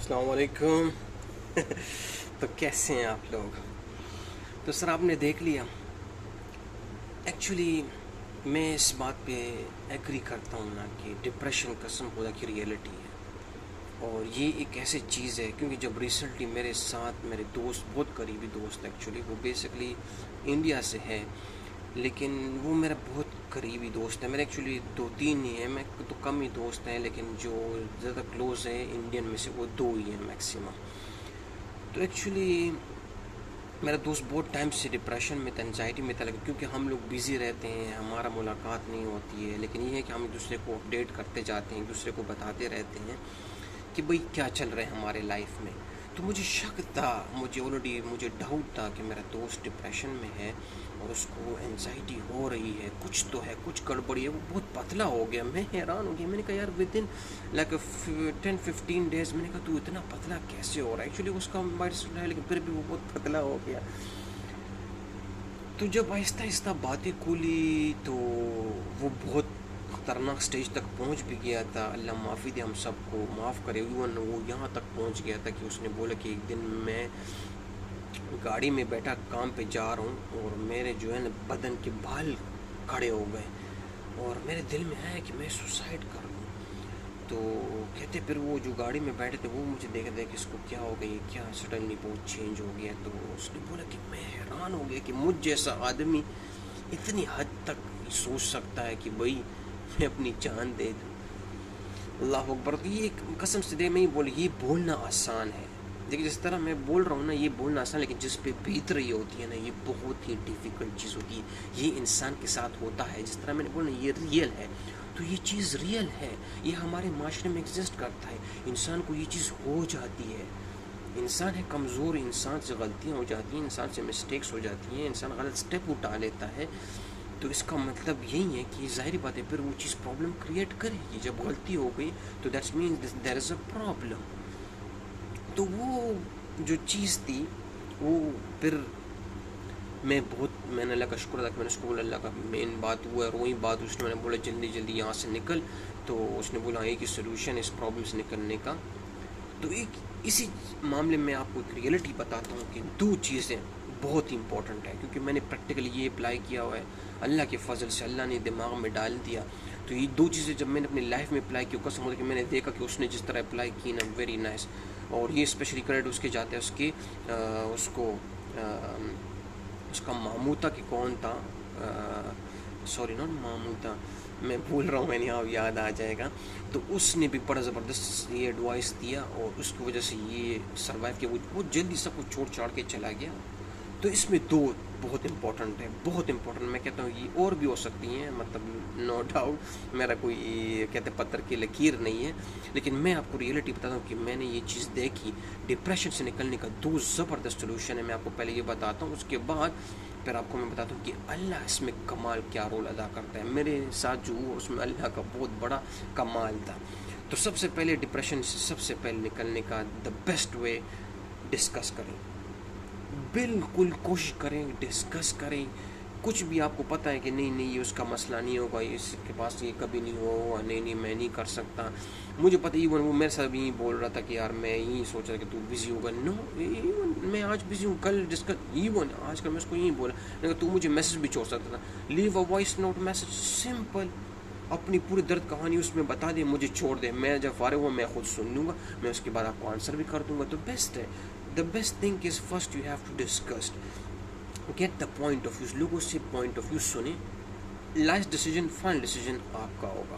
السلام علیکم. تو کیسے ہیں آپ لوگ؟ تو سر آپ نے دیکھ لیا، ایکچولی میں اس بات پہ ایگری کرتا ہوں نا کہ ڈپریشن قسم خدا کی ریئلٹی ہے، اور یہ ایک ایسی چیز ہے کیونکہ جب ریسنٹلی میرے ساتھ میرے دوست، بہت قریبی دوست ایکچولی، وہ بیسکلی انڈیا سے ہے لیکن وہ میرا بہت قریبی دوست ہے. میرے ایکچولی دو تین ہی ہیں، میں تو کم ہی دوست ہیں، لیکن جو زیادہ کلوز ہیں انڈین میں سے وہ دو ہی ہیں میکسیمم. تو ایکچولی میرا دوست بہت ٹائم سے ڈپریشن میں تھا، انزائٹی میں تھا، لیکن کیونکہ ہم لوگ بیزی رہتے ہیں، ہمارا ملاقات نہیں ہوتی ہے، لیکن یہ ہے کہ ہم ایک دوسرے کو اپڈیٹ کرتے جاتے ہیں، ایک دوسرے کو بتاتے رہتے ہیں کہ بھئی کیا چل رہا ہے ہمارے لائف میں. تو مجھے شک تھا، مجھے ڈاؤٹ تھا کہ میرا دوست ڈپریشن میں ہے اور اس کو انزائٹی ہو رہی ہے، کچھ تو ہے، کچھ گڑبڑی ہے. وہ بہت پتلا ہو گیا، میں حیران ہو گیا. میں نے کہا یار ود ان لائک 10-15 ڈیز، میں نے کہا تو اتنا پتلا کیسے ہو رہا ہے؟ ایکچولی اس کا موبائل ہے لیکن پھر بھی وہ بہت پتلا ہو گیا. تو جب آہستہ آہستہ باتیں کھولی تو وہ بہت خطرناک سٹیج تک پہنچ بھی گیا تھا. اللہ معافی دے، ہم سب کو معاف کرے. ایون وہ یہاں تک پہنچ گیا تھا کہ اس نے بولا کہ ایک دن میں گاڑی میں بیٹھا کام پہ جا رہا ہوں اور میرے جو ہے نا بدن کے بال کھڑے ہو گئے اور میرے دل میں آیا کہ میں سوسائڈ کر لوں. تو کہتے پھر وہ جو گاڑی میں بیٹھے تھے وہ مجھے دیکھ کہ اس کو کیا ہو گئی، کیا سڈنلی بہت چینج ہو گیا. تو اس نے بولا کہ میں حیران ہو گیا کہ مجھ جیسا آدمی اتنی حد تک سوچ سکتا ہے کہ بھائی میں اپنی جان دے دوں. اللہ اکبر. تو یہ قسم سے دے میں ہی بول، یہ بولنا آسان ہے، لیکن جس طرح میں بول رہا ہوں نا یہ بولنا آسان، لیکن جس پہ بیت رہی ہوتی ہے نا یہ بہت ہی ڈیفیکلٹ چیز ہوتی ہے. یہ انسان کے ساتھ ہوتا ہے، جس طرح میں نے بولا یہ ریئل ہے. تو یہ چیز ریئل ہے، یہ ہمارے معاشرے میں ایگزسٹ کرتا ہے. انسان کو یہ چیز ہو جاتی ہے. انسان ہے کمزور، انسان سے غلطیاں ہو جاتی ہیں، انسان سے مسٹیکس ہو جاتی ہیں، انسان غلط سٹیپ اٹھا لیتا ہے. تو اس کا مطلب یہی ہے کہ ظاہری بات ہے پھر وہ چیز پرابلم کریٹ کرے گی. جب غلطی ہو گئی تو that's means there is a problem. تو وہ جو چیز تھی وہ پھر میں نے اللہ کا شکر ادا کہ میں نے اس کو بولا اللہ کا مین بات وہ ہے، اور وہی بات اس نے میں نے بولا جلدی جلدی یہاں سے نکل. تو اس نے بولا ایک ہی سلوشن اس پرابلم سے نکلنے کا. تو ایک اسی معاملے میں آپ کو ایک ریئلٹی بتاتا ہوں کہ دو چیزیں بہت ہی امپورٹنٹ ہیں، کیونکہ میں نے پریکٹیکلی یہ اپلائی کیا ہوا ہے. اللہ کے فضل سے اللہ نے دماغ میں ڈال دیا. تو یہ دو چیزیں جب میں نے اپنی لائف میں اپلائی کی، قسم ہوتا کہ میں نے دیکھا کہ اس نے جس طرح اپلائی کی نا ویری نائس. اور یہ اسپیشلی کریڈٹ اس کے جاتے ہیں اس کو اس کا ماموں تھا کہ کون تھا، سوری ناٹ ماموں تھا، میں بھول رہا ہوں، میں نے یہاں یاد آ جائے گا. تو اس نے بھی بڑا زبردست یہ ایڈوائس دیا اور اس کی وجہ سے یہ سروائیو کیا. وہ جلدی سب کچھ چھوڑ چھاڑ کے چلا گیا. تو اس میں دو بہت امپورٹنٹ ہے، بہت امپورٹنٹ. میں کہتا ہوں یہ اور بھی ہو سکتی ہیں، مطلب نو ڈاؤٹ میرا کوئی کہتے پتھر کی لکیر نہیں ہے، لیکن میں آپ کو ریئلٹی بتاتا ہوں کہ میں نے یہ چیز دیکھی. ڈپریشن سے نکلنے کا دو زبردست سلوشن ہے. میں آپ کو پہلے یہ بتاتا ہوں، اس کے بعد پھر آپ کو میں بتاتا ہوں کہ اللہ اس میں کمال کیا رول ادا کرتا ہے. میرے ساتھ جو ہوا اس میں اللہ کا بہت بڑا کمال تھا. تو سب سے پہلے ڈپریشن سے سب سے پہلے نکلنے کا دا بیسٹ وے، ڈسکس کریں. بالکل کوشش کریں، ڈسکس کریں. کچھ بھی آپ کو پتہ ہے کہ نہیں یہ اس کا مسئلہ نہیں ہوگا، اس کے پاس یہ کبھی نہیں ہوگا، نہیں میں نہیں کر سکتا. مجھے پتہ ایون وہ میرے ساتھ بھی یہی بول رہا تھا کہ یار میں یہی سوچ رہا کہ تو بزی ہوگا. نو، ایون میں آج بزی ہوں، کل ڈسکس ایون آج کل میں اس کو یہی بولا لیکن تو مجھے میسج بھی چھوڑ سکتا تھا. لیو اے وائس نوٹ میسج، سمپل. اپنی پوری درد کہانی اس میں بتا دے، مجھے چھوڑ دے، میں جب فارغ ہوں میں خود سن لوں گا، میں اس کے بعد آپ کو آنسر بھی کر دوں گا. تو بیسٹ ہے. The best thing is first you have to discuss, get the point of view. لوگوں سے point of view سنیں. لاسٹ ڈیسیجن فائنل ڈیسیجن آپ کا ہوگا.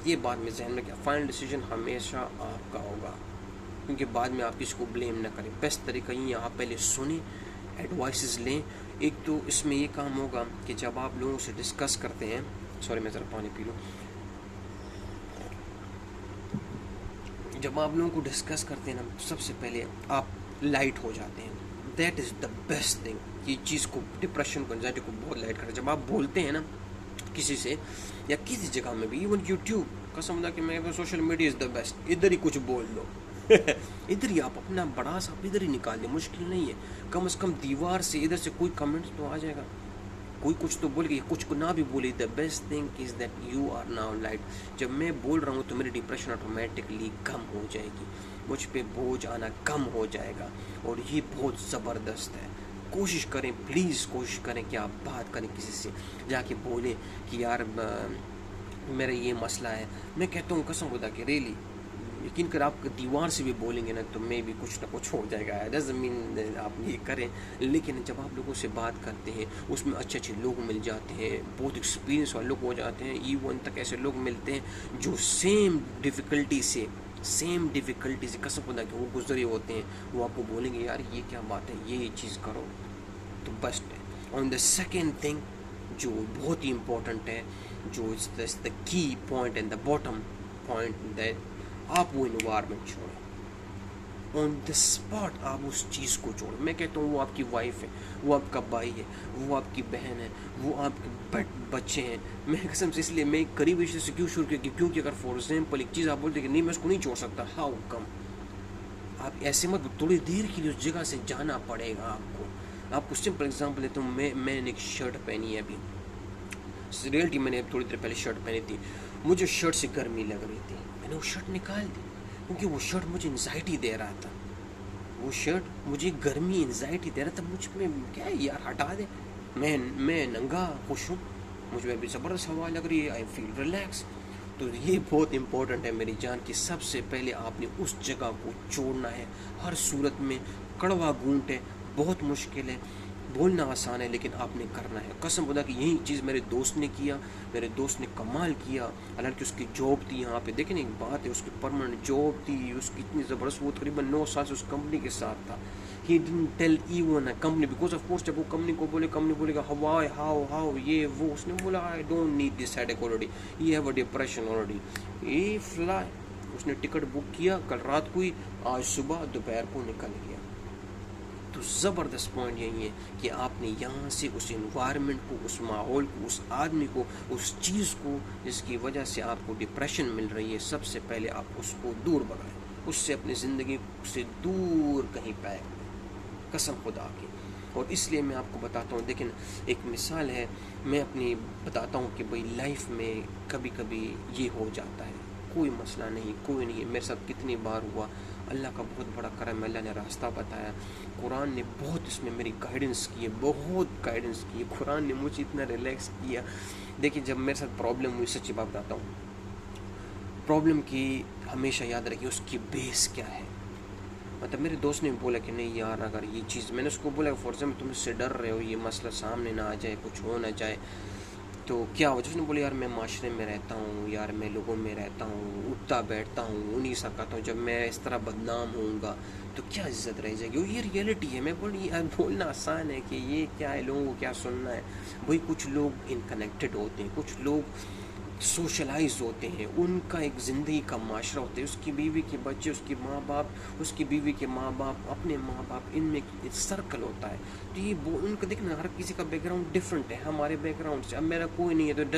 یہ بات میں ذہن میں کیا، فائنل ڈیسیجن ہمیشہ آپ کا ہوگا، کیونکہ بعد میں آپ کسی کو بلیم نہ کریں. بیسٹ طریقہ یہ آپ پہلے سنیں، ایڈوائسز لیں. ایک تو اس میں یہ کام ہوگا کہ جب آپ لوگوں سے ڈسکس کرتے ہیں، سوری میں ذرا پانی پی لوں. جب آپ لوگوں کو ڈسکس کرتے ہیں نا سب سے پہلے آپ لائٹ ہو جاتے ہیں. That is the best thing. یہ چیز کو، ڈپریشن کو، انزائٹی کو بہت لائٹ کرتا ہے. جب آپ بولتے ہیں نا کسی سے یا کسی جگہ میں بھی، ایون یوٹیوب، قسم خدا کہ میں social media is the best. ادھر ہی کچھ بول دو ادھر ہی آپ اپنا بڑا سا ادھر ہی نکال دیں، مشکل نہیں ہے. کم از کم دیوار سے ادھر سے کوئی کمنٹ تو آ جائے گا، کوئی کچھ تو بول گئی، کچھ کو نہ بھی بولی. The best thing is that you are now light. جب میں بول رہا ہوں تو میری ڈپریشن آٹومیٹکلی کم ہو جائے گی. مجھ پہ بوجھ آنا کم ہو جائے گا، اور یہ بہت زبردست ہے۔ کوشش کریں، پلیز کوشش کریں کہ آپ بات کریں کسی سے، جا کے بولیں کہ یار میرا یہ مسئلہ ہے۔ میں کہتا ہوں قسم خدا کہ ریلی یقین کر، آپ دیوار سے بھی بولیں گے نا تو میں بھی کچھ نہ کچھ ہو جائے گا، زمین آپ یہ کریں، لیکن جب آپ لوگوں سے بات کرتے ہیں اس میں اچھے اچھے لوگ مل جاتے ہیں، بہت ایکسپیرینس والے لوگ ہو جاتے ہیں، ایون تک ایسے لوگ ملتے ہیں جو سیم ڈیفیکلٹی سے قسم خدا کہ وہ گزرے ہوتے ہیں، وہ آپ کو بولیں گے یار یہ کیا بات ہے، یہ چیز کرو تو بیسٹ ہے۔ آن دا سیکنڈ تھنگ جو بہت ہی امپورٹنٹ ہے، جو دا کی point and the bottom point, that آپ وہ انوائرمنٹ چھوڑیں، آن دا اسپاٹ آپ اس چیز کو چھوڑیں۔ میں کہتا ہوں وہ آپ کی وائف ہے، وہ آپ کا بھائی ہے، وہ آپ کی بہن ہے، وہ آپ کے بچے ہیں۔ میں قسم سے اس لیے میں قریبی رشتے سے کیوں شروع کیا، کیونکہ اگر فار ایگزامپل ایک چیز آپ بولتے کہ نہیں میں اس کو نہیں چھوڑ سکتا، ہاؤ کم؟ آپ ایسے مت، تھوڑی دیر کے لیے اس جگہ سے جانا پڑے گا آپ کو۔ آپ کو سمپل ایگزامپل دیتا ہوں، میں نے ایک شرٹ پہنی ہے ابھی، ریئلٹی میں نے تھوڑی دیر پہلے شرٹ پہنی تھی، مجھے شرٹ سے گرمی لگ رہی تھی، میں نے وہ شرٹ نکال دی کیونکہ وہ شرٹ مجھے انزائٹی دے رہا تھا، وہ شرٹ مجھے گرمی انزائٹی دے رہا تھا، مجھ میں کیا ہے یار ہٹا دے، میں ننگا خوش ہوں، مجھ میں بھی زبردست ہوا لگ رہی ہے، آئی فیل ریلیکس۔ تو یہ بہت امپورٹنٹ ہے میری جان کہ سب سے پہلے آپ نے اس جگہ کو چھوڑنا ہے ہر صورت میں۔ کڑوا گھونٹ ہے، بہت مشکل ہے، بولنا آسان ہے لیکن آپ نے کرنا ہے۔ قسم خدا کہ یہی چیز میرے دوست نے کیا، میرے دوست نے کمال کیا، حالانکہ اس کی جاب تھی یہاں پہ، دیکھیں ایک بات ہے، اس کی پرماننٹ جاب تھی، اس کی اتنی زبردست، وہ تقریباً 9 سال سے اس کمپنی کے ساتھ تھا۔ He didn't tell even a company because of course جب وہ کمپنی کو بولے، کمپنی بولے گا ہاؤ یہ وہ، اس نے بولا I don't need this headache already, یہ ہیو اے ڈپریشن آلریڈی، یہ فلائی۔ اس نے ٹکٹ بک کیا کل رات کو ہی، آج صبح دوپہر کو نکل گیا۔ تو زبردست پوائنٹ یہی ہے کہ آپ نے یہاں سے اس انوائرمنٹ کو، اس ماحول کو، اس آدمی کو، اس چیز کو جس کی وجہ سے آپ کو ڈپریشن مل رہی ہے، سب سے پہلے آپ اس کو دور بھگائیں، اس سے اپنی زندگی سے دور کہیں پائے، قسم خدا کی۔ اور اس لیے میں آپ کو بتاتا ہوں، لیکن ایک مثال ہے، میں اپنی بتاتا ہوں کہ بھئی لائف میں کبھی کبھی یہ ہو جاتا ہے، کوئی مسئلہ نہیں، کوئی نہیں ہے، میرے ساتھ کتنی بار ہوا، اللہ کا بہت بڑا کرم ہے، اللہ نے راستہ بتایا، قرآن نے بہت اس میں میری گائیڈنس کی ہے، بہت گائیڈنس کی ہے، قرآن نے مجھے اتنا ریلیکس کیا۔ دیکھیں جب میرے ساتھ پرابلم ہوئی، سچی بات بتاتا ہوں، پرابلم کی ہمیشہ یاد رکھیے اس کی بیس کیا ہے۔ مطلب میرے دوست نے بولا کہ نہیں یار اگر یہ چیز، میں نے اس کو بولا فار ایگزامپل تم اس سے ڈر رہے ہو، یہ مسئلہ سامنے نہ آ جائے، کچھ ہو نہ جائے تو کیا وجہ؟ اس نے بولا یار میں معاشرے میں رہتا ہوں، یار میں لوگوں میں رہتا ہوں، اٹھتا بیٹھتا ہوں، انہیں سا کرتا ہوں، جب میں اس طرح بدنام ہوں گا تو کیا عزت رہ جائے گی؟ یہ ریئلٹی ہے۔ میں بولنا آسان ہے کہ یہ کیا ہے، لوگوں کو کیا سننا ہے؟ بھائی کچھ لوگ ان کنیکٹڈ ہوتے ہیں، کچھ لوگ سوشلائز ہوتے ہیں، ان کا ایک زندگی کا معاشرہ ہوتا ہے، اس کی بیوی کے بچے، اس کی ماں باپ، اس کی بیوی کے ماں باپ، اپنے ماں باپ، ان میں سرکل ہوتا ہے۔ تو یہ ان کا دیکھنا، ہر کسی کا بیک گراؤنڈ ڈفرینٹ ہے ہمارے بیک گراؤنڈ سے۔ اب میرا کوئی نہیں ہے تو اٹ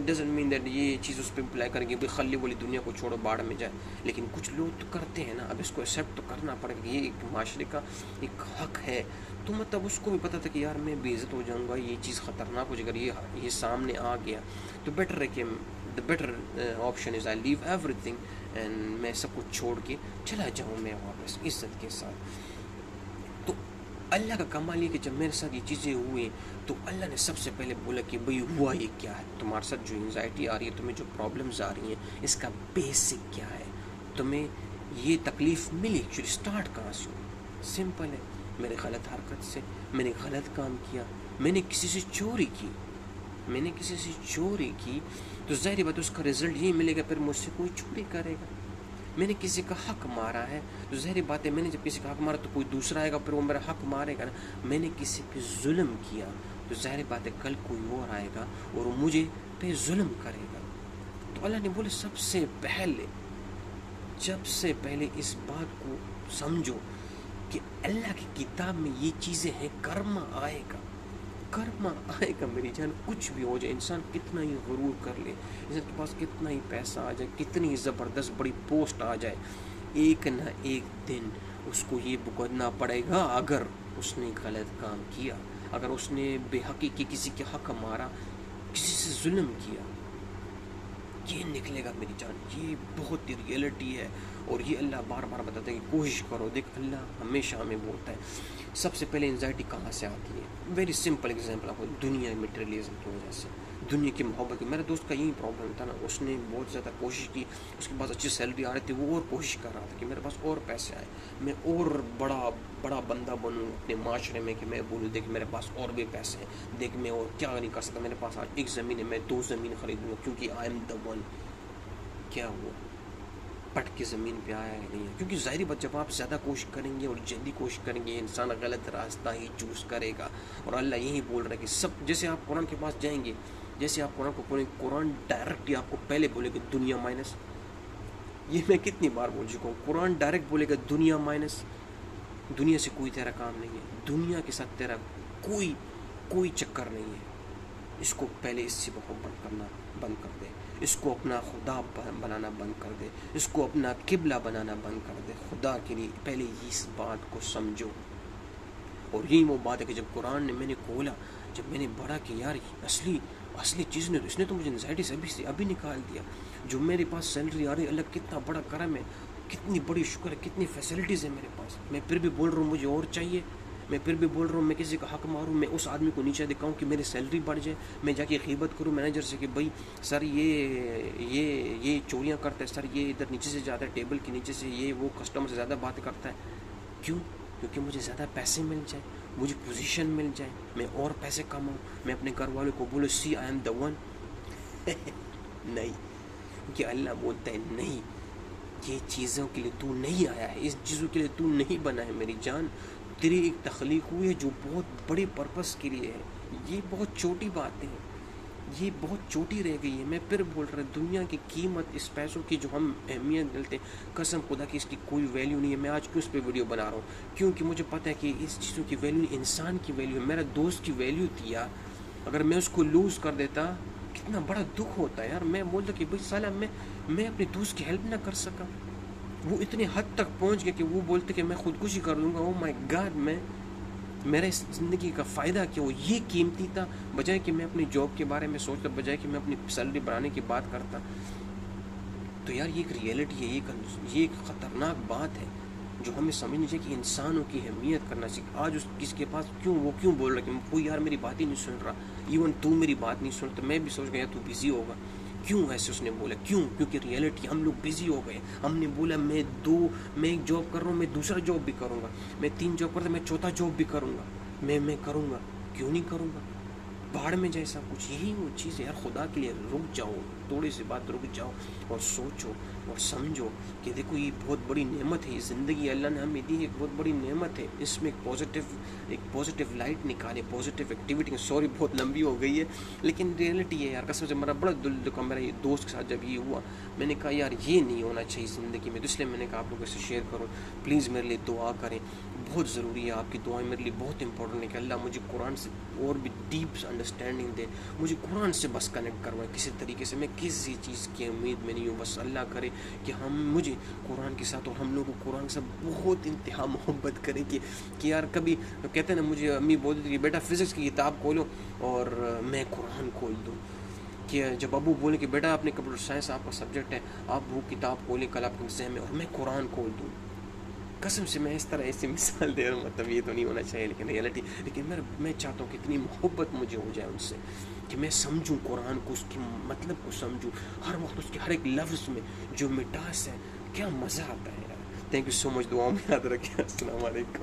ڈزنٹ مین دیٹ یہ چیز اس پہ امپلائی کریں گے بھائی خلی والی دنیا کو چھوڑو باڑ میں جائے، لیکن کچھ لوگ تو کرتے ہیں نا، اب اس کو ایکسیپٹ تو کرنا پڑے گا، یہ ایک معاشرے کا ایک حق ہے۔ تو مطلب اس کو بھی پتہ تھا کہ یار میں بے عزت ہو جاؤں گا، یہ چیز خطرناک ہو جائے، اگر یہ سامنے آ گیا تو بیٹر ہے کہ the better option is I leave everything and میں سب کچھ چھوڑ کے چلا جاؤں میں واپس عزت کے ساتھ۔ تو اللہ کا کمال یہ کہ جب میرے ساتھ یہ چیزیں ہوئی تو اللہ نے سب سے پہلے بولا کہ بھئی ہوا یہ کیا ہے، تمہارے ساتھ جو انزائٹی آ رہی ہے، تمہیں جو پرابلمز آ رہی ہیں، اس کا بیسک کیا ہے، تمہیں یہ تکلیف ملی ایکچولی اسٹارٹ کہاں سے ہو؟ سمپل ہے، میرے غلط حرکت سے، میں نے غلط کام کیا، میں نے کسی سے چوری کی، تو ظاہری بات ہے اس کا رزلٹ یہی ملے گا، پھر مجھ سے کوئی چوری کرے گا۔ میں نے کسی کا حق مارا ہے تو ظاہری بات ہے میں نے جب کسی کا حق مارا تو کوئی دوسرا آئے گا پھر وہ میرا حق مارے گا نا۔ میں نے کسی پہ ظلم کیا تو ظاہری بات ہے کل کوئی اور آئے گا اور وہ مجھے پہ ظلم کرے گا۔ تو اللہ نے بولے سب سے پہلے اس بات کو سمجھو کہ اللہ کی کتاب میں یہ چیزیں ہیں، کرما آئے گا میری جان، کچھ بھی ہو جائے، انسان کتنا ہی غرور کر لے، انسان کے پاس کتنا ہی پیسہ آ جائے، کتنی زبردست بڑی پوسٹ آ جائے، ایک نہ ایک دن اس کو یہ بھگتنا پڑے گا اگر اس نے غلط کام کیا، اگر اس نے بے حقی کی کسی کے حق مارا، کسی سے ظلم یہ نکلے گا میری جان، یہ بہت ہی ریئلٹی ہے، اور یہ اللہ بار بار بتاتا ہے کہ کوشش کرو. دیکھ اللہ ہمیشہ ہمیں بولتا ہے. سب سے پہلے انزائٹی کہاں سے آتی ہے؟ ویری سمپل ایگزامپل آپ کو، دنیا مٹیریلزم کی وجہ سے، دنیا کی محبت کی. میرے دوست کا یہی پرابلم تھا نا، اس نے بہت زیادہ کوشش کی، اس کے پاس اچھی سیلری آ رہی تھی، وہ اور کوشش کر رہا تھا کہ میرے پاس اور پیسے آئے، میں اور بڑا بندہ بنوں اپنے معاشرے میں، کہ میں بولوں دیکھ میرے پاس اور بھی پیسے ہیں، دیکھ میں اور کیا نہیں کر سکتا، میرے پاس آج ایک زمین ہے، میں 2 زمین خریدوں گا کیونکہ آئی ایم دا ون. کیا ہوا؟ پٹ کے زمین پہ آیا ہے نہیں ہے، کیونکہ ظاہری بات جب آپ زیادہ کوشش کریں گے اور جلدی کوشش کریں گے، انسان غلط راستہ ہی چوز کرے گا. اور اللہ یہی بول رہا ہے کہ سب، جیسے آپ قرآن کے پاس جائیں گے، جیسے آپ قرآن کو پڑھیں، قرآن ڈائریکٹلی آپ کو پہلے بولے گا دنیا مائنس. یہ میں کتنی بار بول چکا ہوں، قرآن ڈائریکٹ بولے گا دنیا مائنس. دنیا سے کوئی تیرا کام نہیں ہے، دنیا کے ساتھ تیرا کوئی چکر نہیں ہے. اس کو پہلے اس سے محبت کرنا بند کر دے، اس کو اپنا خدا بنانا بند کر دے، اس کو اپنا قبلہ بنانا بند کر دے. خدا کے لیے پہلے اس بات کو سمجھو. اور یہی وہ بات ہے کہ جب قرآن نے میں نے کھولا، جب میں نے پڑھا کہ یار اصلی چیز نے، اس نے تو مجھے انزائٹی سے ابھی نکال دیا. جو میرے پاس سیلری آ رہی ہے، اللہ کتنا بڑا کرم ہے، کتنی بڑی شکر ہے، کتنی فیسلٹیز ہیں میرے پاس. میں پھر بھی بول رہا ہوں مجھے اور چاہیے. میں پھر بھی بول رہا ہوں میں کسی کا حق ماروں، میں اس آدمی کو نیچے دکھاؤں کہ میری سیلری بڑھ جائے. میں جا کے غیبت کروں مینیجر سے کہ بھائی سر یہ چوریاں کرتا ہے، سر یہ ادھر نیچے سے جاتا ہے ٹیبل کے نیچے سے، یہ وہ کسٹمر سے زیادہ بات کرتا ہے. کیوں؟ کیونکہ مجھے زیادہ پیسے مل جائیں، مجھے پوزیشن مل جائے، میں اور پیسے کماؤں، میں اپنے گھر والوں کو بولوں سی آئی ایم دا ون. نہیں، کیونکہ اللہ بولتا ہے نہیں، یہ چیزوں کے لیے تو نہیں آیا ہے، اس چیزوں کے لیے تو نہیں بنا ہے میری جان. تیری ایک تخلیق ہوئی ہے جو بہت بڑے پرپس کے لیے ہے. یہ بہت چھوٹی بات ہے، یہ بہت چھوٹی رہ گئی ہے. میں پھر بول رہا ہوں دنیا کی قیمت، اس پیسوں کی جو ہم اہمیت ملتے ہیں، قسم خدا کی اس کی کوئی ویلیو نہیں ہے. میں آج کیوں اس پہ ویڈیو بنا رہا ہوں؟ کیونکہ مجھے پتہ ہے کہ اس چیزوں کی ویلیو انسان کی ویلیو ہے. میرا دوست کی ویلیو تھی یار، اگر میں اس کو لوز کر دیتا کتنا بڑا دکھ ہوتا ہے یار. میں بولتا کہ بھائی سالہ میں اپنے دوست کی ہیلپ نہ کر سکا. وہ اتنے حد تک پہنچ گئے کہ وہ بولتے کہ میں خودکشی کر لوں گا. او مائی گاڈ، میرا اس زندگی کا فائدہ کیا ہو؟ یہ قیمتی تھا، بجائے کہ میں اپنی جاب کے بارے میں سوچتا، بجائے کہ میں اپنی سیلری بڑھانے کی بات کرتا. تو یار یہ ایک ریئلٹی ہے، یہ ایک خطرناک بات ہے جو ہمیں سمجھنی چاہیے کہ انسانوں کی اہمیت کرنا سیکھ. آج کس کے پاس وہ کیوں بول رہا ہے کہ کوئی یار میری بات ہی نہیں سن رہا، ایون تو میری بات نہیں سنتا. میں بھی سوچ گیا تو بزی ہوگا. کیوں ایسے اس نے بولا؟ کیونکہ ریئلٹی ہم لوگ بزی ہو گئے. ہم نے بولا میں ایک جاب کر رہا ہوں، میں دوسرا جاب بھی کروں گا، میں 3 جاب کرتا، میں چوتھا جاب بھی کروں گا، میں کروں گا. کیوں نہیں کروں گا؟ باڑ میں جیسا کچھ. یہی وہ چیز ہے یار. خدا کے لیے رک جاؤ، تھوڑی سی بات رک جاؤ اور سوچو اور سمجھو کہ دیکھو یہ بہت بڑی نعمت ہے. یہ زندگی اللہ نے ہمیں دی ہے، ایک بہت بڑی نعمت ہے. اس میں ایک پازیٹیو لائٹ نکالے، پازیٹیو ایکٹیویٹی. سوری بہت لمبی ہو گئی ہے، لیکن ریئلٹی ہے یار. قسم سے میرا بڑا دل دکھا. میرا یہ دوست کے ساتھ جب یہ ہوا، میں نے کہا یار یہ نہیں ہونا چاہیے زندگی میں. تو اس لیے میں نے کہا آپ لوگوں سے شیئر کروں. پلیز میرے لیے دعا کریں، بہت ضروری ہے. آپ کی دعائیں میرے لیے بہت امپورٹنٹ ہے کہ اللہ مجھے قرآن سے اور بھی ڈیپ انڈرسٹینڈنگ دے، مجھے قرآن سے بس کنیکٹ کروائے کسی طریقے سے. میں کسی چیز کی امید میں نہیں ہوں، بس اللہ کرے کہ مجھے قرآن کے ساتھ اور ہم لوگوں کو قرآن کے ساتھ بہت انتہا محبت کرے کہ یار کبھی کہتے ہیں نا، مجھے امی بولتی تھی کہ بیٹا فزکس کی کتاب کھولو اور میں قرآن کھول دوں. کہ جب ابو بولے کہ بیٹا آپ نے کمپیوٹر سائنس آپ کا سبجیکٹ ہے، آپ وہ کتاب کھولیں کل آپ کے ایگزام میں، اور میں قرآن کھول دوں. قسم سے میں اس طرح ایسی مثال دے رہا ہوں. مطلب یہ تو نہیں ہونا چاہیے لیکن ریئلٹی. لیکن میں چاہتا ہوں کہ اتنی محبت مجھے ہو جائے ان سے کہ میں سمجھوں قرآن کو، اس کے مطلب کو سمجھوں، ہر وقت اس کے ہر ایک لفظ میں جو مٹاس ہے. کیا مزہ آتا ہے یار. تھینک یو سو مچ. دعاؤں میں یاد رکھیں. السلام علیکم.